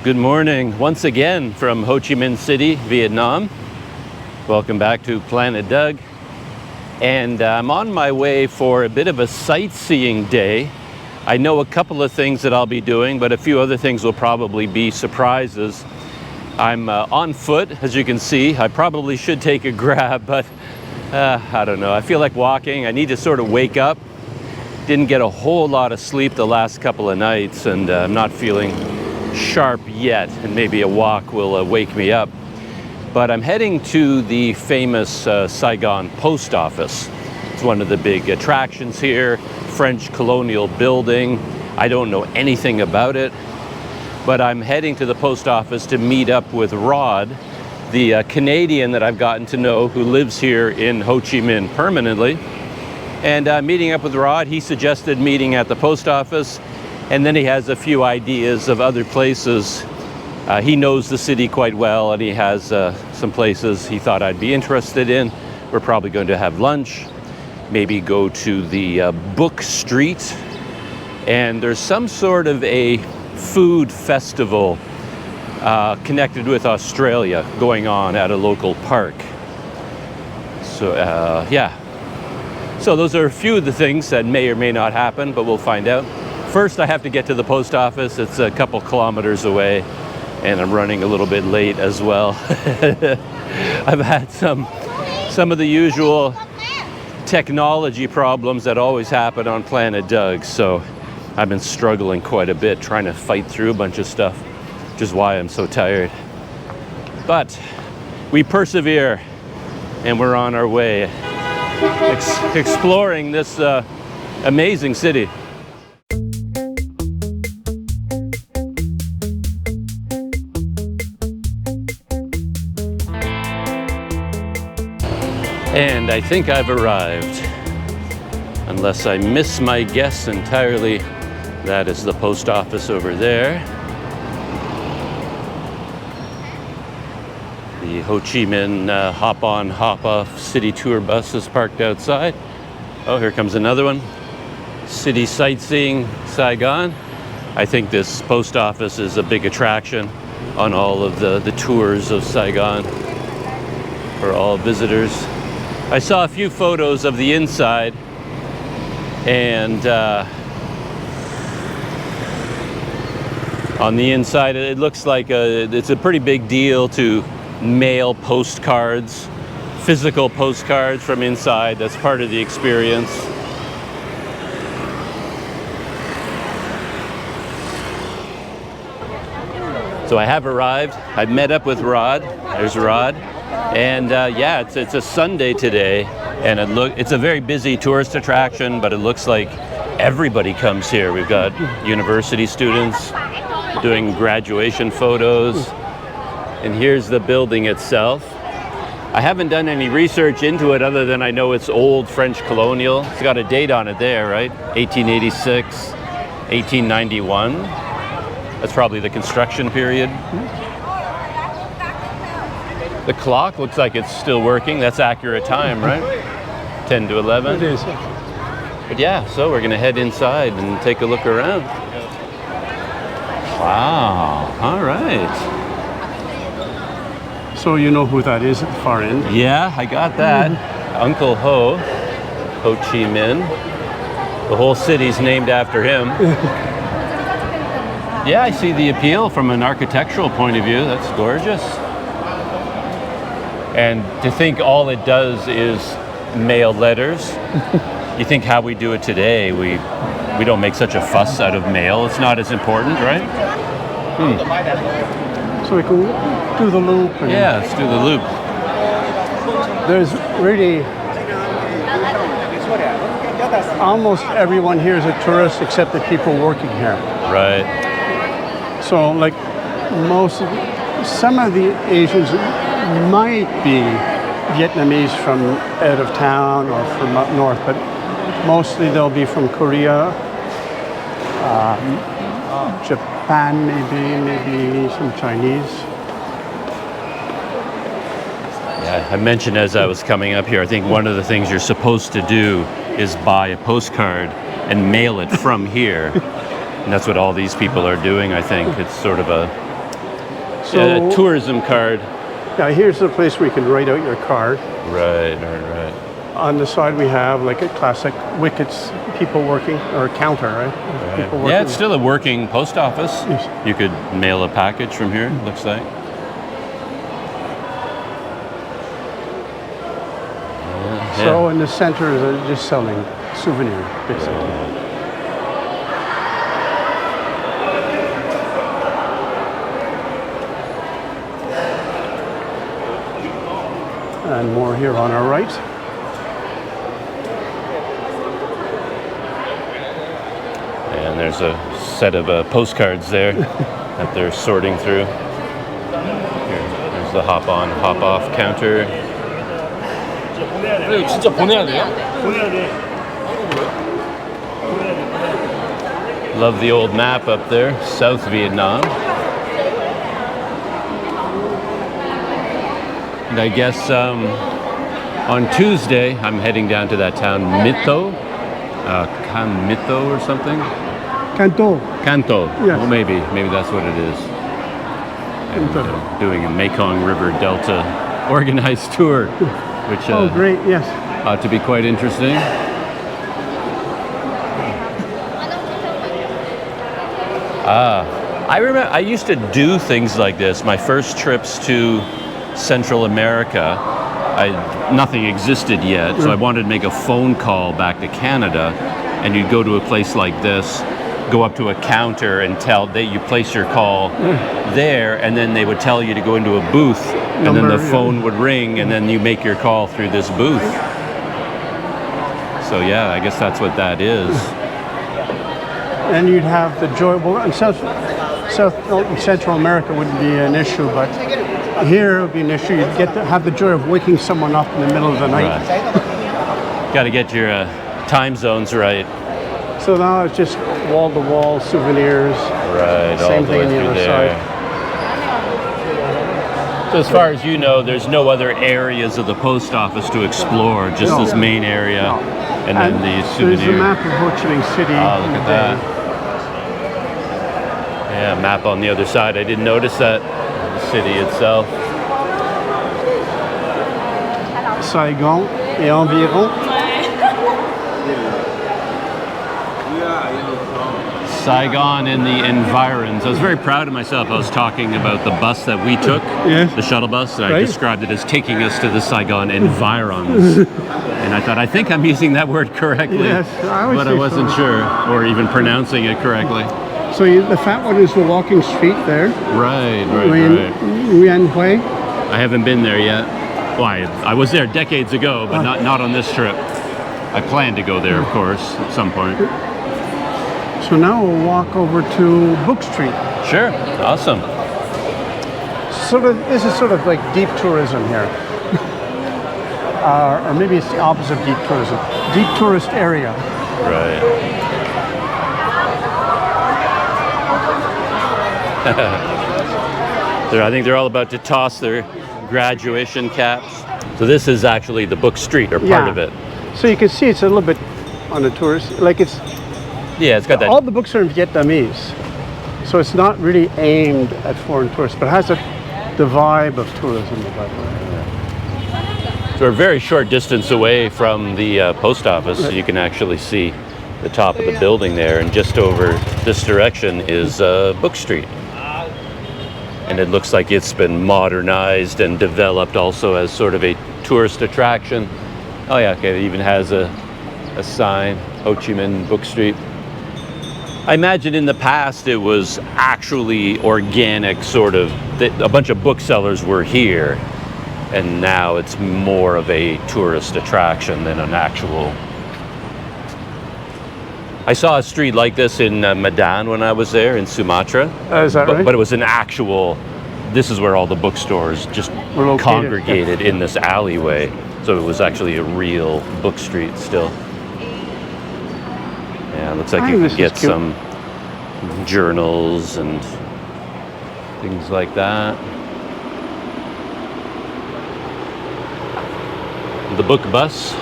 Good morning once again from Ho Chi Minh City, Vietnam. Welcome back to Planet Doug. And I'm on my way for a bit of a sightseeing day. I know a couple of things that I'll be doing, but a few other things will probably be surprises. I'm on foot, as you can see. I probably should take a grab, but I don't know. I feel like walking. I need to sort of wake up. Didn't get a whole lot of sleep the last couple of nights, and I'm not feeling sharp yet, and maybe a walk will wake me up. But I'm heading to the famous Saigon post office. It's one of the big attractions here, French colonial building. I don't know anything about it, but I'm heading to the post office to meet up with Rod, the Canadian that I've gotten to know who lives here in Ho Chi Minh permanently. And meeting up with Rod, he suggested meeting at the post office. And then he has a few ideas of other places. He knows the city quite well, and he has some places he thought I'd be interested in. We're probably going to have lunch, maybe go to the book street. And there's some sort of a food festival connected with Australia going on at a local park. So, yeah. So those are a few of the things that may or may not happen, but we'll find out. First, I have to get to the post office. It's a couple kilometers away, and I'm running a little bit late as well. I've had some of the usual technology problems that always happen on Planet Doug, so I've been struggling quite a bit trying to fight through a bunch of stuff, which is why I'm so tired. But we persevere, and we're on our way, exploring this amazing city. And I think I've arrived. Unless I miss my guess entirely, that is the post office over there. The Ho Chi Minh hop-on, hop-off city tour bus is parked outside. Oh, here comes another one. City Sightseeing, Saigon. I think this post office is a big attraction on all of the tours of Saigon for all visitors. I saw a few photos of the inside, and on the inside it looks like it's a pretty big deal to mail postcards, physical postcards from inside. That's part of the experience. So I have arrived. I've met up with Rod. There's Rod. And yeah, it's a Sunday today, and it's a very busy tourist attraction, but it looks like everybody comes here. We've got university students doing graduation photos, and here's the building itself. I haven't done any research into it other than I know it's old French colonial. It's got a date on it there, right? 1886, 1891. That's probably the construction period. The clock looks like it's still working. That's accurate time, right? 10 to 11. It is. But yeah, so we're gonna head inside and take a look around. Wow, all right. So you know who that is at the far end? Yeah, I got that. Uncle Ho, Ho Chi Minh. The whole city's named after him. Yeah, I see the appeal from an architectural point of view. That's gorgeous. And to think all it does is mail letters. You think how we do it today, we don't make such a fuss out of mail. It's not as important, right? So we can do the loop. Yeah, let's do the loop. There's really almost everyone here is a tourist except the people working here. Right. So like some of the Asians might be Vietnamese from out of town or from up north, but mostly they'll be from Korea, Japan, maybe some Chinese. Yeah, I mentioned as I was coming up here, I think one of the things you're supposed to do is buy a postcard and mail it from here. And that's what all these people are doing, I think. It's sort of a So, tourism card. yeah, here's the place where you can write out your card. Right. On the side we have like a classic wickets, people working, or counter, right? People working. Yeah, it's still a working post office. Yes. You could mail a package from here, looks like. So in the center, they're just selling souvenirs, basically. And more here on our right. And there's a set of postcards there that they're sorting through. Here, there's the hop on, hop off counter. 진짜 보내야 돼요? Love the old map up there, South Vietnam. And I guess on Tuesday, I'm heading down to that town, Mitho, Can Mitho or something? Canto. Canto. Yes. Well, maybe that's what it is. And, doing a Mekong River Delta organized tour, which Oh, great, yes. ought to be quite interesting. I remember I used to do things like this. My first trips to Central America, nothing existed yet, so I wanted to make a phone call back to Canada, and you'd go to a place like this, go up to a counter and you place your call there, and then they would tell you to go into a booth, and then the phone would ring, and then you make your call through this booth. So yeah, I guess that's what that is. And you'd have the joy, well, in Central America wouldn't be an issue, but here it would be an issue. You'd get to have the joy of waking someone up in the middle of the night. Right. Got to get your time zones right. So now it's just wall-to-wall souvenirs. Right, Same all the thing way on the through other there. side. So as far as you know, there's no other areas of the post office to explore, just this main area, and then the souvenir. There's the map of Ho Chi Minh City. Oh, look at that. Yeah, map on the other side. I didn't notice that. The city itself. Saigon et environ. Saigon and the environs. I was very proud of myself. I was talking about the bus that we took, the shuttle bus. I described it as taking us to the Saigon environs. And I thought, I think I'm using that word correctly, Yes, but I wasn't sure, or even pronouncing it correctly. So the fat one is the walking street there. Right. Nguyen Hue. I haven't been there yet. Well, I was there decades ago, but not on this trip. I plan to go there, of course, at some point. So now we'll walk over to Book Street. Sure, awesome. This is sort of like deep tourism here. Or maybe it's the opposite of deep tourism. Deep tourist area. Right. I think they're all about to toss their graduation caps. So this is actually the Book Street, or part of it. So you can see it's a little bit on the tourist, like it's got that. All the books are in Vietnamese, so it's not really aimed at foreign tourists, but it has the vibe of tourism about it. So we're a very short distance away from the post office, so you can actually see the top of the building there, and just over this direction is Book Street. And it looks like it's been modernized and developed also as sort of a tourist attraction. Oh yeah, okay, it even has a sign, Ho Chi Minh Book Street. I imagine in the past it was actually organic, sort of, a bunch of booksellers were here, and now it's more of a tourist attraction than an actual. I saw a street like this in Medan when I was there in Sumatra. Is that right? But it was an actual, this is where all the bookstores just congregated in this alleyway. So it was actually a real book street still. Yeah, it looks like you can get some journals and things like that. The book bus.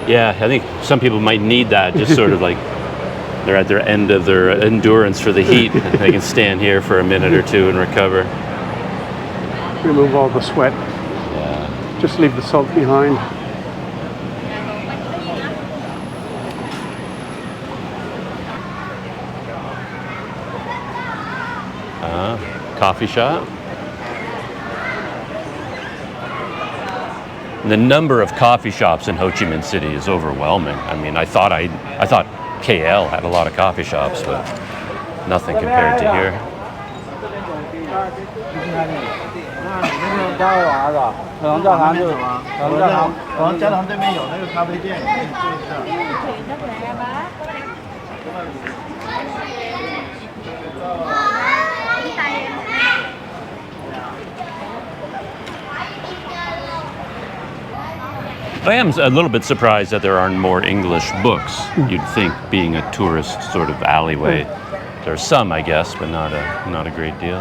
Yeah, I think some people might need that, just sort of like they're at their end of their endurance for the heat. They can stand here for a minute or two and recover. Remove all the sweat. Yeah. Just leave the salt behind. Coffee shop. The number of coffee shops in Ho Chi Minh City is overwhelming. I mean, I thought KL had a lot of coffee shops, but nothing compared to here. I am a little bit surprised that there aren't more English books. You'd think, being a tourist sort of alleyway. There's some, I guess, but not a great deal.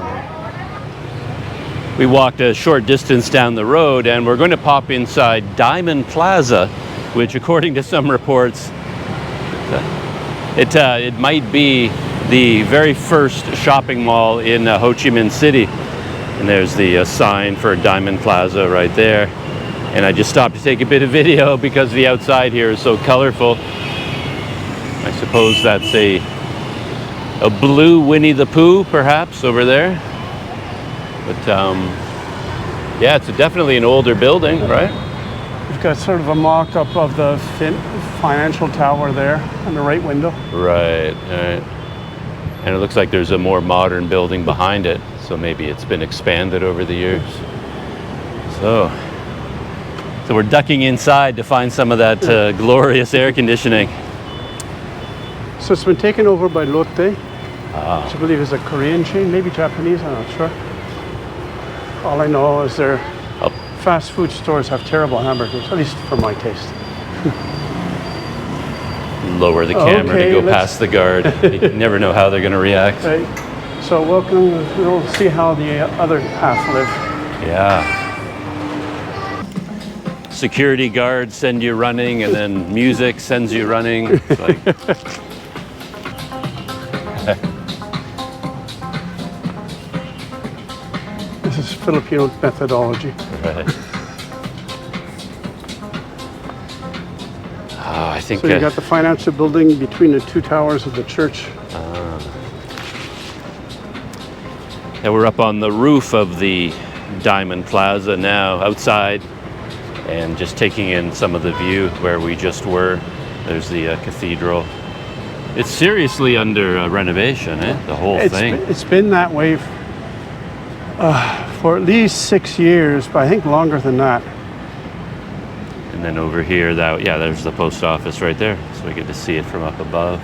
We walked a short distance down the road, and we're going to pop inside Diamond Plaza, which, according to some reports, it might be the very first shopping mall in Ho Chi Minh City. And there's the sign for Diamond Plaza right there. And I just stopped to take a bit of video because the outside here is so colorful. I suppose that's a blue Winnie the Pooh, perhaps, over there. But yeah, it's definitely an older building, right? We've got sort of a mock-up of the financial tower there on the right window. Right. And it looks like there's a more modern building behind it. So maybe it's been expanded over the years. So we're ducking inside to find some of that glorious air conditioning. So it's been taken over by Lotte, which I believe is a Korean chain, maybe Japanese, I'm not sure. All I know is their fast food stores have terrible hamburgers, at least for my taste. Lower the camera to go past the guard. You never know how they're going to react. Right. So welcome, we'll see how the other half live. Yeah. Security guards send you running, and then music sends you running. It's like this is Filipino methodology. Right. I think so you got the financial building between the two towers of the church. Yeah, we're up on the roof of the Diamond Plaza now, outside. And just taking in some of the view where we just were. There's the cathedral. It's seriously under renovation, the whole thing. It's been that way for at least 6 years, but I think longer than that. And then over here, there's the post office right there. So we get to see it from up above.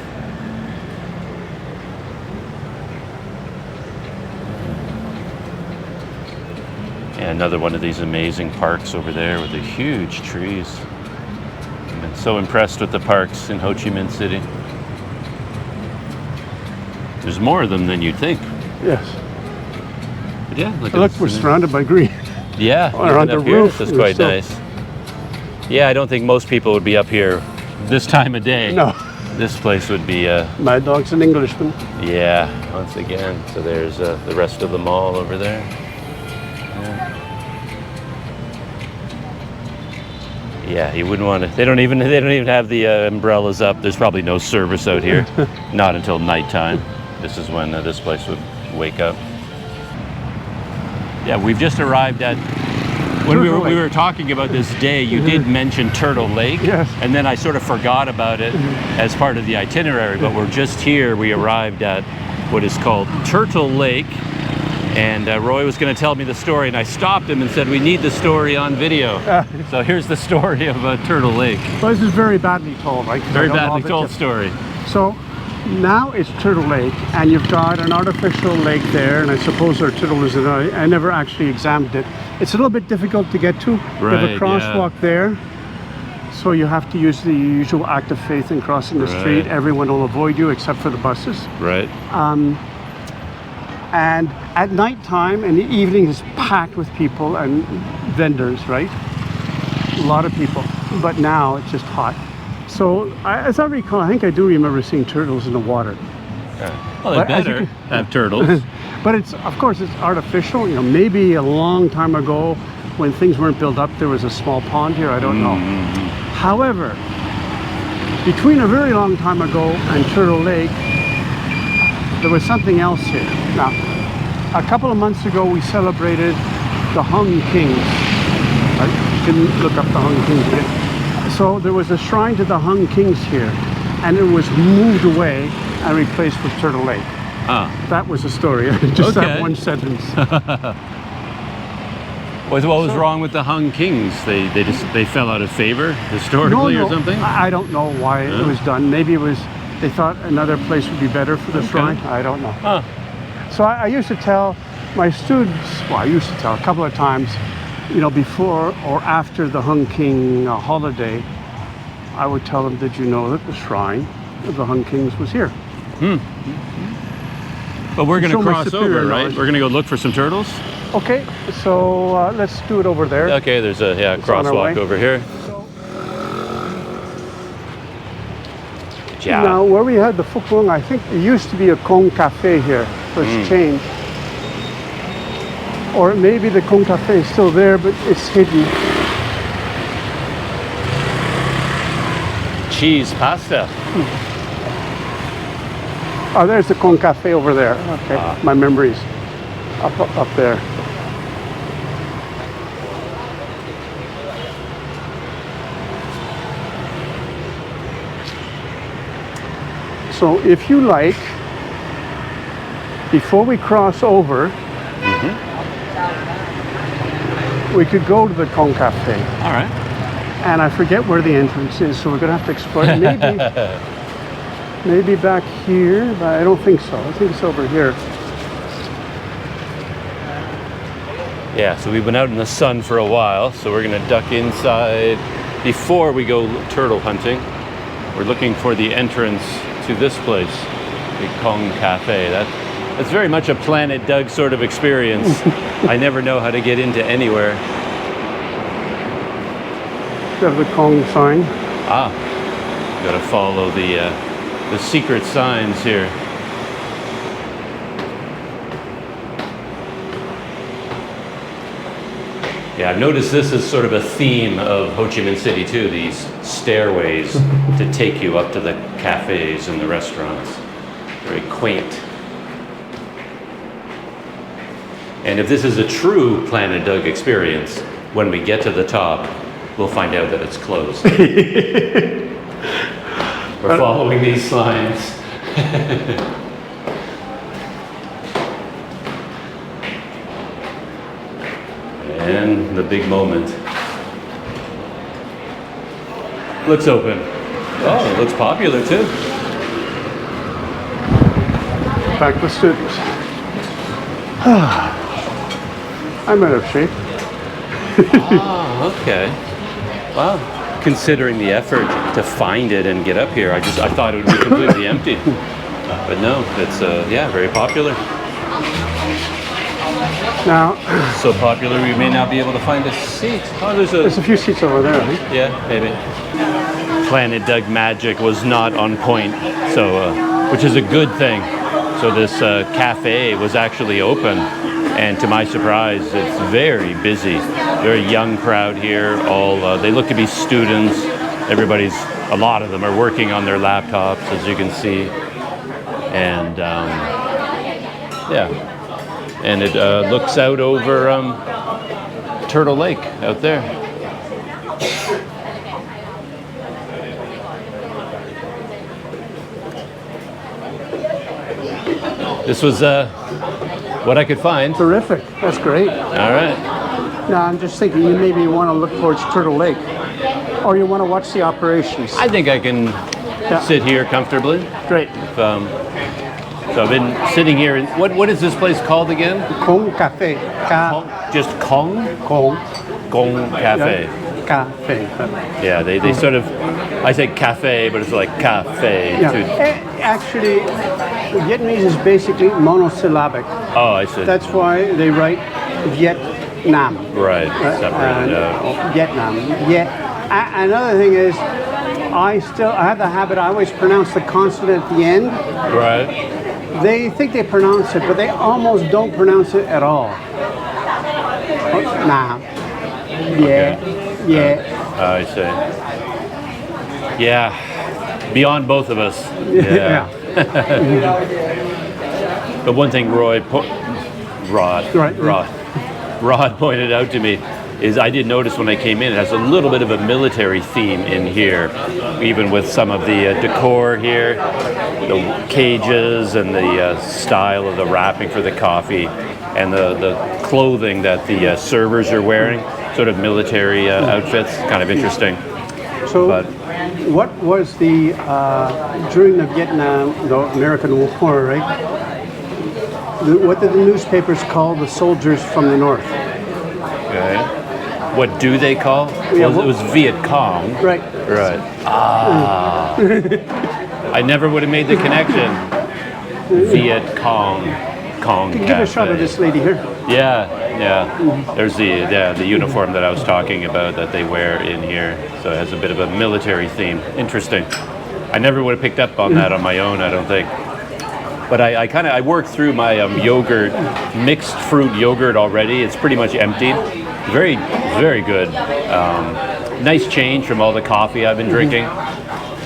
And another one of these amazing parks over there with the huge trees. I've been so impressed with the parks in Ho Chi Minh City. There's more of them than you'd think. Yes. But yeah, look, we're surrounded by green. Yeah, on the roof. That's quite nice. Yeah, I don't think most people would be up here this time of day. No. This place would be... Mad Dog's an Englishman. Yeah, once again. So there's the rest of the mall over there. Yeah, you wouldn't want to. They don't even have the umbrellas up. There's probably no service out here, not until nighttime. This is when this place would wake up. Yeah, we've just arrived at. When we were talking about this day, you did mention Turtle Lake, yes. And then I sort of forgot about it as part of the itinerary. But we're just here. We arrived at what is called Turtle Lake. And Roy was going to tell me the story, and I stopped him and said, we need the story on video. So here's the story of Turtle Lake. Well, this is very badly told, right? Very badly told story. So now it's Turtle Lake, and you've got an artificial lake there, and I suppose there are turtles in it. I never actually examined it. It's a little bit difficult to get to. Right, you have a crosswalk there, so you have to use the usual act of faith in crossing the street. Everyone will avoid you except for the buses. Right. And at night time and the evening is packed with people and vendors, right? A lot of people. but now it's just hot. So as I recall, I think I do remember seeing turtles in the water. Well, they better have turtles. But it's, of course, it's artificial. You know, maybe a long time ago when things weren't built up, there was a small pond here. I don't know. However, between a very long time ago and Turtle Lake, there was something else here. Now, a couple of months ago, we celebrated the Hung Kings. I didn't look up the Hung Kings yet. So there was a shrine to the Hung Kings here, and it was moved away and replaced with Turtle Lake. That was the story. Just that one sentence. What was wrong with the Hung Kings? They fell out of favor historically or something? I don't know why it was done. Maybe it was they thought another place would be better for the shrine. I don't know. So I used to tell my students, well, I used to tell a couple of times, you know, before or after the Hung King holiday, I would tell them, did you know that the shrine of the Hung Kings was here? But we're going to cross over, right? We're going to go look for some turtles? Okay, so let's do it over there. Okay, there's a crosswalk over here. Now, where we had the Fukung, I think there used to be a Kong Cafe here, so it's changed. Or maybe the Kong Cafe is still there, but it's hidden. Cheese pasta. Oh, there's the Kong Cafe over there. Okay, my memories up there. So if you like, before we cross over, we could go to the Kong Cafe. All right. And I forget where the entrance is, so we're going to have to explore. Maybe back here, but I don't think so. I think it's over here. Yeah, so we've been out in the sun for a while, so we're going to duck inside before we go turtle hunting. We're looking for the entrance to this place, the Kong Cafe. That's very much a Planet Doug sort of experience. I never know how to get into anywhere. You have the Kong sign. Got to follow the secret signs here. Yeah, I've noticed this is sort of a theme of Ho Chi Minh City too, these stairways to take you up to the cafes and the restaurants. Very quaint. And if this is a true Planet Doug experience, when we get to the top, we'll find out that it's closed. We're following these signs. And the big moment. Looks open. Oh, it looks popular too. Back to students. I'm out of shape. Okay. Wow. Considering the effort to find it and get up here, I thought it would be completely empty. But no, it's very popular. Now, so popular we may not be able to find a seat. Oh, there's a few seats over there, I think. Yeah, maybe. Planet Doug magic was not on point, so which is a good thing. So this cafe was actually open, and to my surprise, it's very busy. Very young crowd here. All they look to be students. A lot of them are working on their laptops, as you can see, and and it looks out over Turtle Lake out there. This was what I could find. Terrific. That's great. All right. Now, I'm just thinking you maybe want to look towards Turtle Lake, or you want to watch the operations. I think I can sit here comfortably. Great. So I've been sitting here. What is this place called again? Kong Cafe. Just Kong? Kong. Kong Cafe. Cafe. Yeah, they sort of, I say cafe, but it's like cafe. Yeah. Actually, Vietnamese is basically monosyllabic. Oh, I see. That's why they write Vietnam. Right, separated out. Vietnam. Another thing is, I have the habit, I always pronounce the consonant at the end. Right. They think they pronounce it, but they almost don't pronounce it at all. Nah. Yeah. Yeah. I see. Yeah. Beyond both of us. Yeah. But one thing Rod pointed out to me is I did notice when I came in, it has a little bit of a military theme in here, even with some of the decor here, the cages and the style of the wrapping for the coffee, and the clothing that the servers are wearing, sort of military outfits, kind of interesting. So, what was the, during the Vietnam, the American War, right? What did the newspapers call the soldiers from the north? Okay. What do they call? Yeah, well, it was Viet Cong. Right. Right. Ah. I never would have made the connection. Viet Cong. Cong. Give a shot of this lady here. Yeah. There's the uniform that I was talking about that they wear in here. So it has a bit of a military theme. Interesting. I never would have picked up on that on my own, I don't think. But I worked through my yogurt, mixed fruit yogurt already. It's pretty much emptied. Very, very good. Nice change from all the coffee I've been drinking.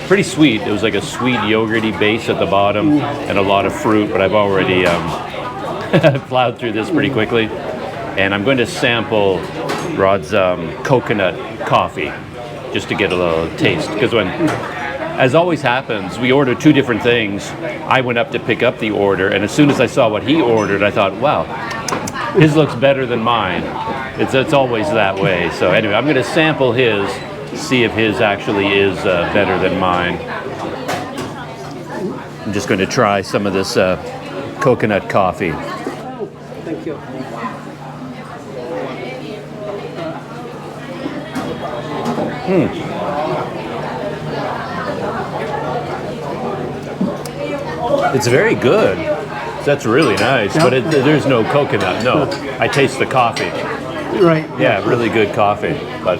Pretty sweet. It was like a sweet yogurty base at the bottom and a lot of fruit, but I've already plowed through this pretty quickly. And I'm going to sample Rod's coconut coffee just to get a little taste. Because as always happens, we ordered two different things. I went up to pick up the order, and as soon as I saw what he ordered, I thought, wow, his looks better than mine. It's always that way. So anyway, I'm going to sample his, see if his actually is better than mine. I'm just going to try some of this coconut coffee. Oh, thank you. It's very good. That's really nice, but there's no coconut. No, I taste the coffee. Right. Yeah, really good coffee. But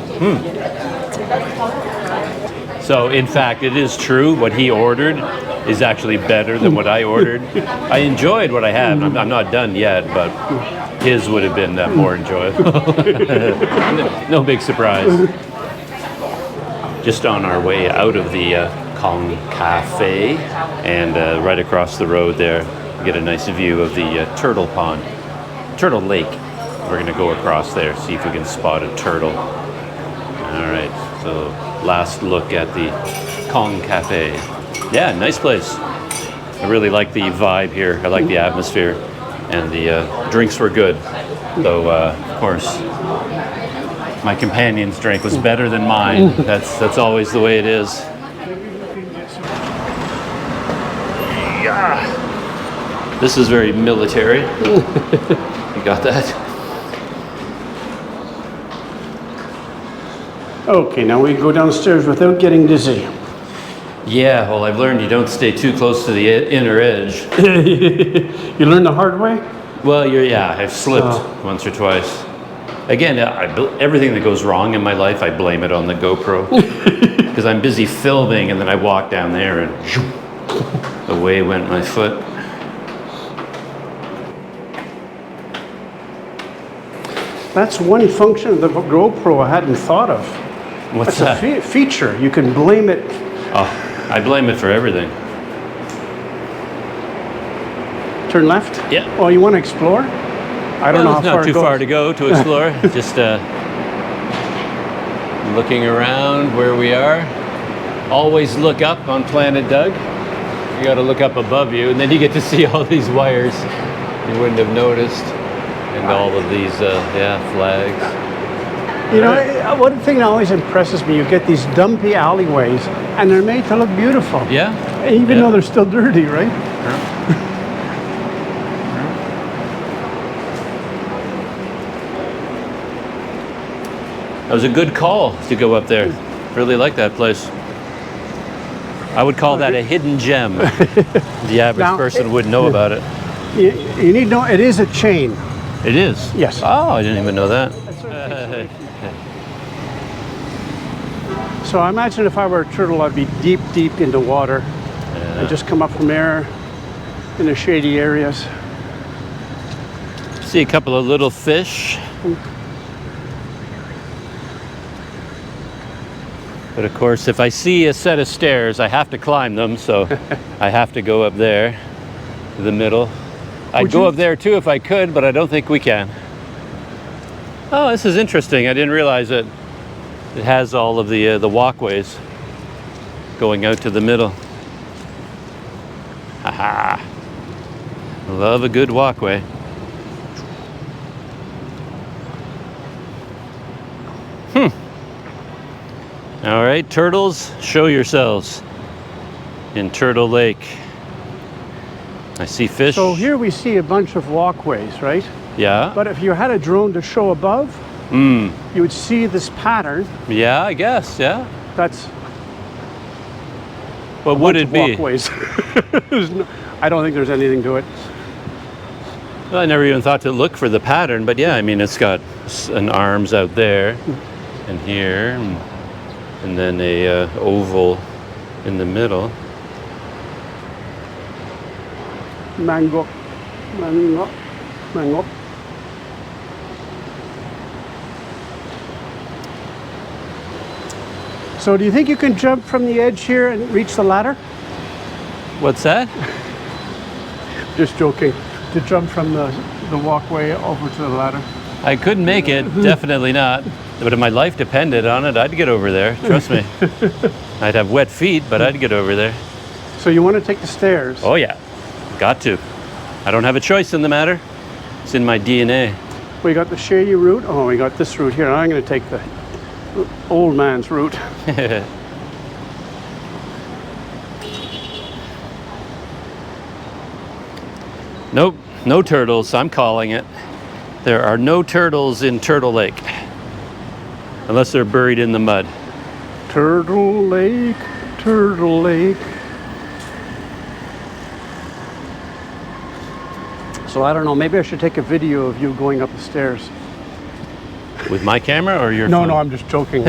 so in fact, it is true. What he ordered is actually better than what I ordered. I enjoyed what I had. I'm not done yet, but his would have been more enjoyable. No big surprise. Just on our way out of the Cộng Cafe, and right across the road there, we get a nice view of the turtle pond, turtle lake. We're going to go across there, see if we can spot a turtle. All right, so last look at the Cộng Cafe. Yeah, nice place. I really like the vibe here. I like the atmosphere, and the drinks were good. Though, of course, my companion's drink was better than mine. That's always the way it is. Yeah. This is very military. You got that? Okay, now we go downstairs without getting dizzy. Yeah, well, I've learned you don't stay too close to the inner edge. You learned the hard way? Well, I've slipped once or twice. Again, everything that goes wrong in my life, I blame it on the GoPro. Because I'm busy filming, and then I walk down there, and away went my foot. That's one function of the GoPro I hadn't thought of. What's That's that? a feature. You can blame it. Oh, I blame it for everything. Turn left? Yeah. Oh, you want to explore? I don't know how it's far not too it goes. far to go to explore. Just looking around where we are. Always look up on Planet Doug. You got to look up above you, and then you get to see all these wires you wouldn't have noticed, and all of these flags. You know, one thing that always impresses me, you get these dumpy alleyways, and they're made to look beautiful. Yeah. Even though they're still dirty, right? That was a good call to go up there. Really like that place. I would call that a hidden gem. The average person wouldn't know about it. You need to know, it is a chain. It is? Yes. Oh, I didn't even know that. So I imagine if I were a turtle, I'd be deep, deep into water and just come up from there in the shady areas. See a couple of little fish. But of course, if I see a set of stairs, I have to climb them, so I have to go up there to the middle. I'd go up there too if I could, but I don't think we can. Oh, this is interesting. I didn't realize it has all of the walkways going out to the middle. Haha. Love a good walkway. All right, turtles, show yourselves in Turtle Lake. I see fish. So here we see a bunch of walkways, right? Yeah. But if you had a drone to show above, you would see this pattern. Yeah, I guess, yeah. That's what would it be? Walkways. I don't think there's anything to it. Well, I never even thought to look for the pattern, but yeah, I mean, it's got an arms out there and here, and then a oval in the middle. Mango. So do you think you can jump from the edge here and reach the ladder? What's that? Just joking. To jump from the walkway over to the ladder. I couldn't make it, definitely not. But if my life depended on it, I'd get over there, trust me. I'd have wet feet, but I'd get over there. So you want to take the stairs? Oh yeah, got to. I don't have a choice in the matter. It's in my DNA. We got the shady route. Oh, we got this route here. I'm going to take the old man's route. Nope, no turtles, I'm calling it. There are no turtles in Turtle Lake. Unless they're buried in the mud. Turtle Lake, Turtle Lake. So I don't know, maybe I should take a video of you going up the stairs. With my camera or your phone? No, I'm just joking.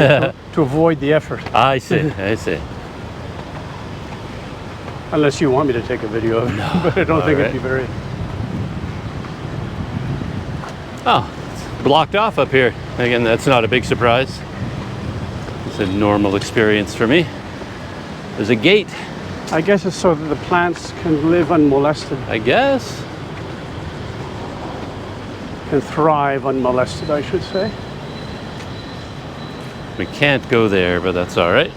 to avoid the effort. I see, I see. Unless you want me to take a video of it, but I don't think it'd be very... Oh, it's blocked off up here. Again, that's not a big surprise. It's a normal experience for me. There's a gate. I guess it's so that the plants can live unmolested. I guess. Can thrive unmolested, I should say. We can't go there, but that's all right.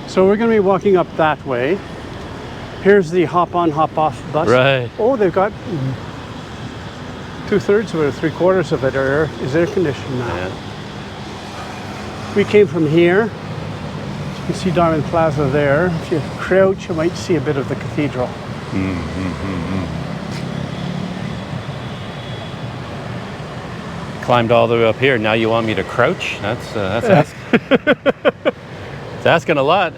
So we're going to be walking up that way. Here's the hop-on, hop-off bus. Right. Oh, they've got 2/3 of it, or 3/4 of it is air conditioned now. Yeah. We came from here. You can see Diamond Plaza there. If you crouch, you might see a bit of the cathedral. Climbed all the way up here. Now you want me to crouch? That's asking. It's asking a lot.